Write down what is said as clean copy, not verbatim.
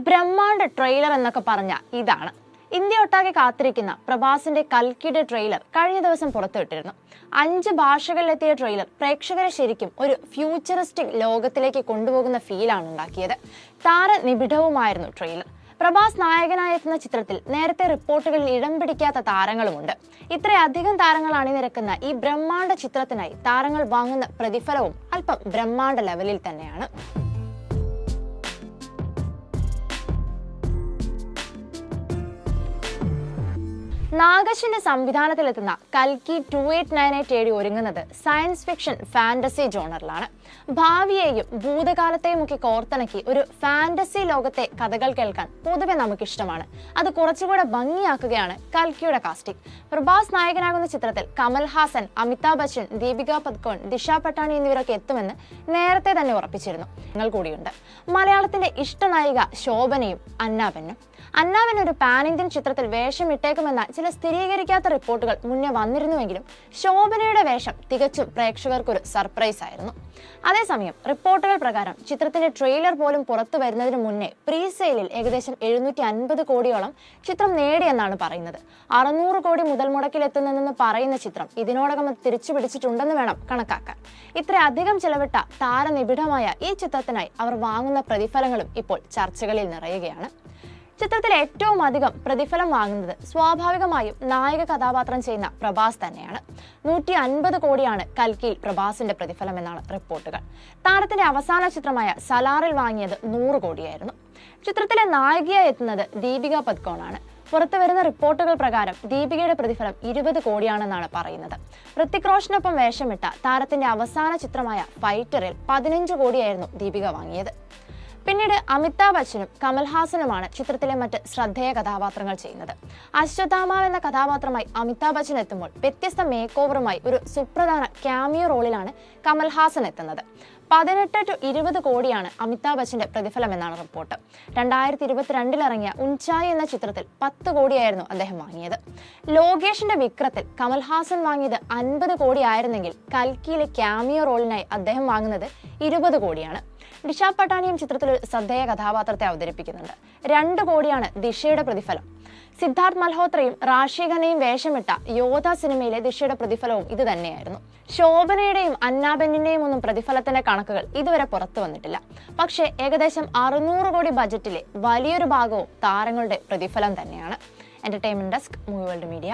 ബ്രഹ്മാണ്ഡ trailer എന്നൊക്കെ പറഞ്ഞ ഇതാണ്. ഇന്ത്യ ഒട്ടാകെ കാത്തിരിക്കുന്ന പ്രഭാസിന്റെ കൽക്കിയുടെ ട്രെയിലർ കഴിഞ്ഞ ദിവസം പുറത്തുവിട്ടിരുന്നു. 5 ഭാഷകളിലെത്തിയ ട്രെയിലർ പ്രേക്ഷകരെ ശരിക്കും ഒരു ഫ്യൂച്ചറിസ്റ്റിക് ലോകത്തിലേക്ക് കൊണ്ടുപോകുന്ന ഫീലാണ് ഉണ്ടാക്കിയത്. താരനിബിഡവുമായിരുന്നു ട്രെയിലർ. പ്രഭാസ് നായകനായെത്തുന്ന ചിത്രത്തിൽ നേരത്തെ റിപ്പോർട്ടുകളിൽ ഇടം പിടിക്കാത്ത താരങ്ങളുമുണ്ട്. ഇത്രയധികം താരങ്ങൾ അണിനിരക്കുന്ന ഈ ബ്രഹ്മാണ്ഡ ചിത്രത്തിനായി താരങ്ങൾ വാങ്ങുന്ന പ്രതിഫലവും അല്പം ബ്രഹ്മാണ്ഡ ലെവലിൽ തന്നെയാണ്. നാഗേഷിന്റെ സംവിധാനത്തിലെത്തുന്ന കൽക്കി 2898 തേടി ഒരുങ്ങുന്നത് സയൻസ് ഫിക്ഷൻ ഫാന്റസി ജോണറിലാണ്. ഭാവിയെയും ഭൂതകാലത്തെയും ഒക്കെ കോർത്തിണക്കി ഒരു ഫാന്റസി ലോകത്തെ കഥകൾ കേൾക്കാൻ പൊതുവെ നമുക്കിഷ്ടമാണ്. അത് കുറച്ചുകൂടെ ഭംഗിയാക്കുകയാണ് കൽക്കിയുടെ കാസ്റ്റിംഗ്. പ്രഭാസ് നായകനാകുന്ന ചിത്രത്തിൽ കമൽഹാസൻ, അമിതാഭ് ബച്ചൻ, ദീപിക പദുക്കോൺ, ദിശ പട്ടാണി എന്നിവരൊക്കെ എത്തുമെന്ന് നേരത്തെ തന്നെ ഉറപ്പിച്ചിരുന്നു. ഞങ്ങൾ കൂടിയുണ്ട്. മലയാളത്തിന്റെ ഇഷ്ടനായിക ശോഭനയും അന്നാബെന്നും. അന്നാബെൻ ഒരു പാൻ ഇന്ത്യൻ ചിത്രത്തിൽ വേഷം ഇട്ടേക്കുമെന്ന ചില സ്ഥിരീകരിക്കാത്ത റിപ്പോർട്ടുകൾ മുന്നേ വന്നിരുന്നുവെങ്കിലും ശോഭനയുടെ വേഷം തികച്ചും പ്രേക്ഷകർക്കൊരു സർപ്രൈസ് ആയിരുന്നു. അതേസമയം റിപ്പോർട്ടുകൾ പ്രകാരം ചിത്രത്തിന്റെ ട്രെയിലർ പോലും പുറത്തു വരുന്നതിന് മുന്നേ പ്രീ സെയിലിൽ ഏകദേശം 750 കോടിയോളം ചിത്രം നേടിയെന്നാണ് പറയുന്നത്. 600 കോടി മുതൽ മുടക്കിലെത്തുന്നെന്ന് പറയുന്ന ചിത്രം ഇതിനോടകം തിരിച്ചു പിടിച്ചിട്ടുണ്ടെന്ന് വേണം കണക്കാക്കാൻ. ഇത്രയധികം ചെലവിട്ട താരനിബിഡമായ ഈ ചിത്രത്തിനായി അവർ വാങ്ങുന്ന പ്രതിഫലങ്ങളും ഇപ്പോൾ ചർച്ചകളിൽ നിറയുകയാണ്. ചിത്രത്തിൽ ഏറ്റവും അധികം പ്രതിഫലം വാങ്ങുന്നത് സ്വാഭാവികമായും നായക കഥാപാത്രം ചെയ്യുന്ന പ്രഭാസ് തന്നെയാണ്. 150 കോടിയാണ് കൽക്കിയിൽ പ്രഭാസിന്റെ പ്രതിഫലം എന്നാണ് റിപ്പോർട്ടുകൾ. താരത്തിന്റെ അവസാന ചിത്രമായ സലാറിൽ വാങ്ങിയത് 100 കോടിയായിരുന്നു. ചിത്രത്തിലെ നായികയായി എത്തുന്നത് ദീപിക പദുക്കോണാണ്. പുറത്തുവരുന്ന റിപ്പോർട്ടുകൾ പ്രകാരം ദീപികയുടെ പ്രതിഫലം 20 കോടിയാണെന്നാണ് പറയുന്നത്. ഋത്തിക് റോഷനൊപ്പം വേഷമിട്ട താരത്തിന്റെ അവസാന ചിത്രമായ ഫൈറ്ററിൽ 15 കോടിയായിരുന്നു ദീപിക വാങ്ങിയത്. പിന്നീട് അമിതാഭ് ബച്ചനും കമൽഹാസനുമാണ് ചിത്രത്തിലെ മറ്റ് ശ്രദ്ധേയ കഥാപാത്രങ്ങൾ ചെയ്യുന്നത്. അശ്വത്ഥാമ എന്ന കഥാപാത്രമായി അമിതാഭ് ബച്ചൻ എത്തുമ്പോൾ വ്യത്യസ്ത മേക്ക് ഓവറുമായി ഒരു സുപ്രധാന ക്യാമിയോ റോളിലാണ് കമൽഹാസൻ എത്തുന്നത്. 18 to 20 കോടിയാണ് അമിതാഭ് ബച്ചന്റെ പ്രതിഫലം എന്നാണ് റിപ്പോർട്ട്. 2022 ഇറങ്ങിയ ഉൻചായ് എന്ന ചിത്രത്തിൽ 10 കോടിയായിരുന്നു അദ്ദേഹം വാങ്ങിയത്. ലോകേഷിന്റെ വിക്രത്തിൽ കമൽഹാസൻ വാങ്ങിയത് 50 കോടി ആയിരുന്നെങ്കിൽ കൽക്കിയിലെ ക്യാമിയോ റോളിനായി അദ്ദേഹം വാങ്ങുന്നത് 20 കോടിയാണ്. ദിശ പട്ടാണിയും ചിത്രത്തിൽ ഒരു ശ്രദ്ധേയ കഥാപാത്രത്തെ അവതരിപ്പിക്കുന്നുണ്ട്. 2 കോടിയാണ് ദിശയുടെ പ്രതിഫലം. സിദ്ധാർത്ഥ് മൽഹോത്രയും റാഷി ഖന്നയും വേഷമിട്ട യോധ സിനിമയിലെ ദിശയുടെ പ്രതിഫലവും ഇത് തന്നെയായിരുന്നു. ശോഭനയുടെയും അന്നാബെന്നിന്റെയും ഒന്നും പ്രതിഫലത്തിന്റെ കണക്കുകൾ ഇതുവരെ പുറത്തു വന്നിട്ടില്ല. പക്ഷേ ഏകദേശം 600 കോടി ബജറ്റിലെ വലിയൊരു ഭാഗവും താരങ്ങളുടെ പ്രതിഫലം തന്നെയാണ്. Entertainment desk, movie world media.